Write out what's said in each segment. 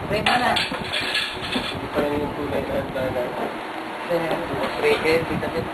Pray mo na. Parang yung kulay na handa na. Pray kayo, kita din.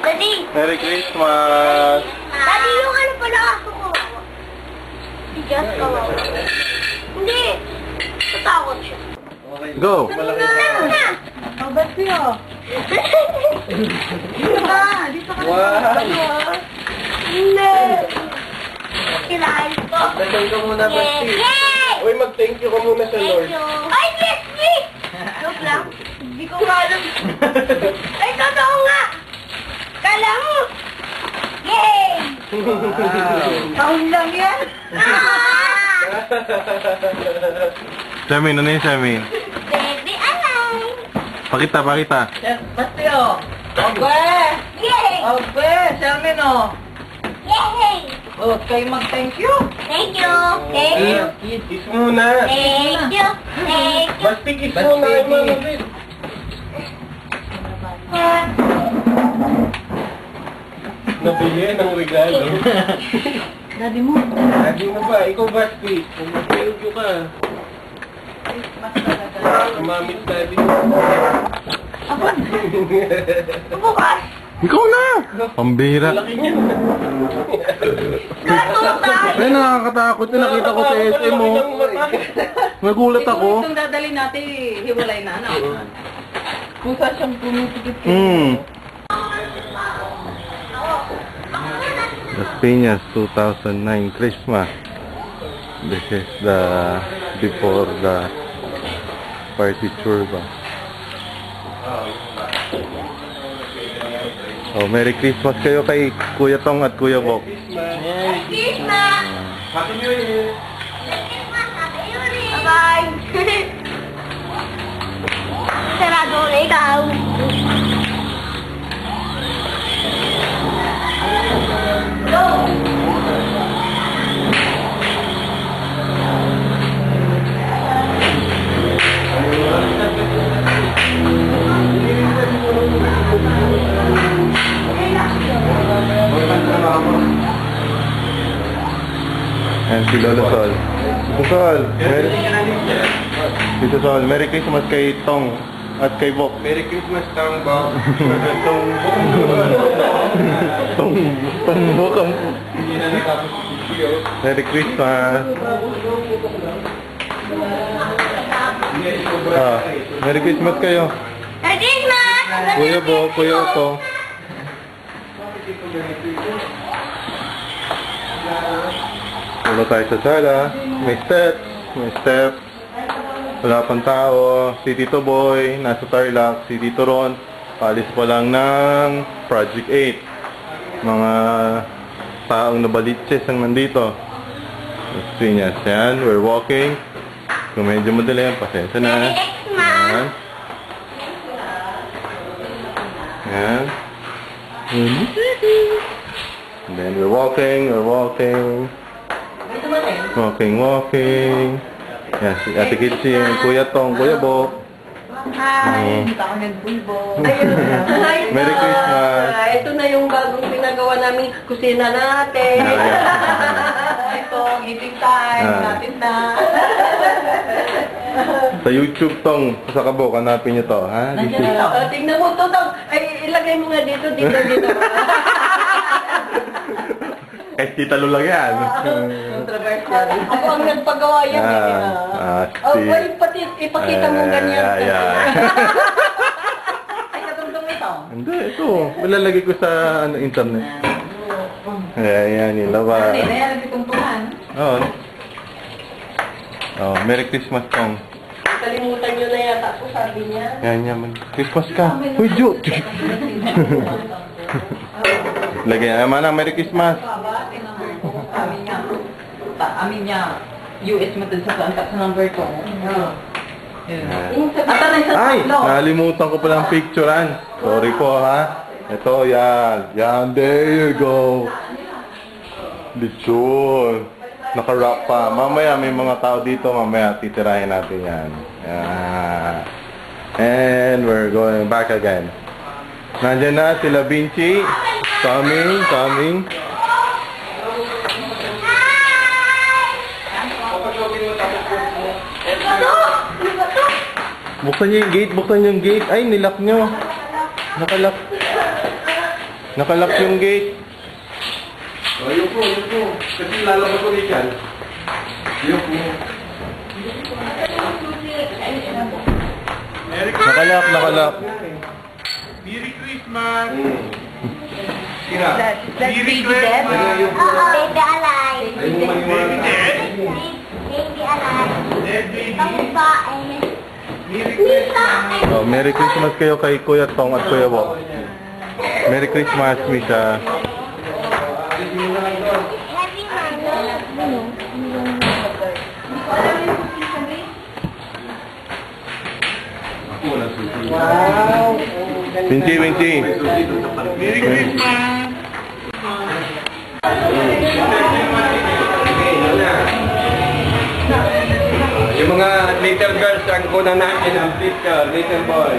Daddy! Merry Christmas! Daddy, yung ano pala ako ko? Si Just kawawa. Hindi! Tatakot siya. Go! Oh, ba't siya? Dito ka! Dito ka! Wow! Hindi! Kailangan ko. Dasal ka muna, Basti. Yay! Uy, mag-thank you ka muna sa Lord. Thank you. Ay, yes, me! Joke lang. Hindi ko nga alam. Ay, totoo nga! Kala mo! Yay! Taon lang yan! Samin, ano yung Samin? Baby alive! Pakita. Ba't siya? Obe! Yay! Obe! Shermin o! Yay! Oh, kayo mag-thank you! Thank you! Thank you! Kiss muna. Thank you! Thank you! Basti, kiss muna. Nabili ng regalo. Daddy mo! Lagi na ba? Ikaw, Basti. Kung mag-thank you ka. Christmas talaga. Kumamit daddy mo. Bukas! Ikaw na! Pambira. Gato tayo! Ay, nakakatakot na. Nakita ko sa SM mo. Nagulat ako. Itong dadali natin, hiwalay na, ano? Kusa siyang pumutikit Las Piñas 2009 Christmas. This is the before the party tour ba. Oh, Merry Christmas kayo kay Kuya Tong at Kuya Bok. Merry Christmas! Happy New Year! Merry Christmas! Happy New Year! Bye-bye! Sarado na ikaw! Go! And si Lolo Sol. Tito Sol, Tito Sol, Merry Christmas kay Tong at kay Bok. Merry Christmas, Tong Bok. Tong Bok ang... Merry Christmas. Merry Christmas kayo. Merry Christmas! Kuya Bok, Kuya Tong. Wala tayo sa sala. May steps. Wala pang tao. Si Tito Boy, nasa Tarlac. Si Tito Ron, paalis pa lang ng Project 8. Mga taong nabalitses ang nandito. Las Piñas. Yan, we're walking. Kung medyo madali yan, pasensya na. Merry Xmas! Yan. And then we're walking. Walking. Yan, si Ate Kitsi, Kuya Tong, Kuya Bok. Hi! Hindi pa ako nagbulbo. Ayun. Merry Christmas! Ito na yung bagong pinagawa namin kusina natin. Ito, eating time natin na. Sa YouTube Tong, sa Kabok, hanapin nyo to, ha? Nandiyan na. Tingnan mo to, Tong. Ay, ilagay mo nga dito. Kahit Tita Lula yan. Controversial. Ako ang nagpagawa yan. Well, pati ipakita mo ganyan. Ay, katungtong ito. Hindi, ito. Malalagay ko sa internet. Ayan, yung lawa. Hindi, nalagay ko Oo. Oh, Merry Christmas kang. Kalimutan nyo na yata po, sabi niya. Yan. Christmas ka. Uy, Jo! Lagyan naman ang Merry Christmas. Amin niya, US mo dun sa number ko. Ay! Nalimutan ko palang picturean. Sorry po, ha? Ito, yan. Yan, there you go. Lechon. Naka-wrap pa. Mamaya, may mga tao dito. Mamaya, titirahin natin yan. Yan. And we're going back again. Nandiyan na sila Vinci. Coming. Buksan niyo yung gate. Ay, nilock nyo. Nakalock yung gate. Ayun po. Kasi lalabas ko rin yan. Ayun po. Nakalock. Merry Christmas! That's Baby Deb. Baby alive. Baby Deb? Baby alive. Papa and Oh, Merry Christmas kayo kay Kuya Tong at Kuya Wok. Merry Christmas, Misha. Wow! Vinci. Merry Christmas! Yung mga little girls ang kuna natin ang picture, little boy.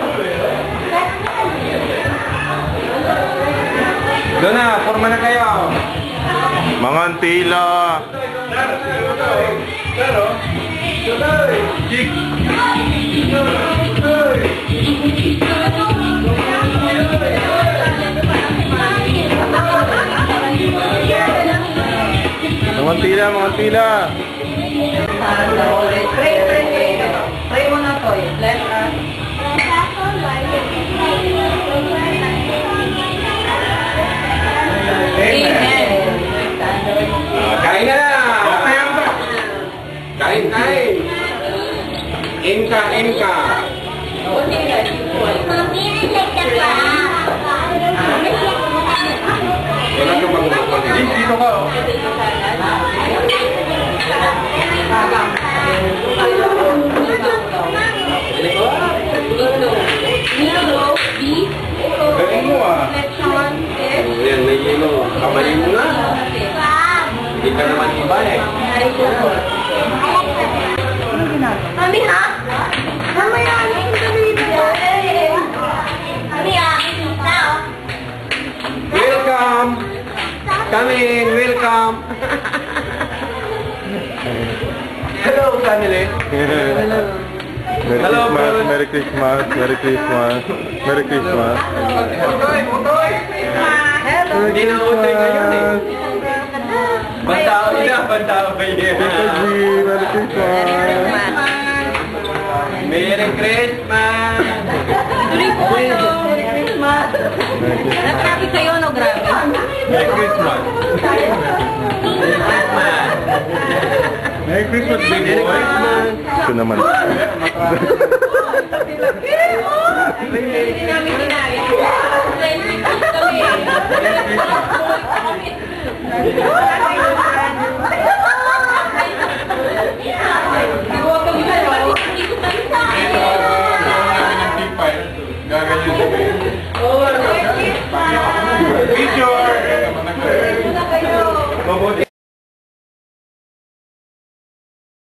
Doon na, forma na kayo. Mga antila. Mga antila. Pray mo na to. Let us. Amen. Kain na! Kain! Inka! Wala kang mag-upag. Dito ka! Galing mo ah! Yan, may yelo. Kamayin mo na. Hindi ka naman iba eh. Mami ha? Mamaya ano yung sabihin mo? Mami ha? Welcome! Come in! Welcome! Hello, family! Merry Christmas. Utoy! Hindi na utoy ngayon eh. Bantao kayo. Tita G, Merry Christmas. Merry Christmas! Tuloy po kayo. Merry Christmas. Nagtrabi kayo, no? Grabe. Merry Christmas! Merry Christmas, big boy. Ito naman.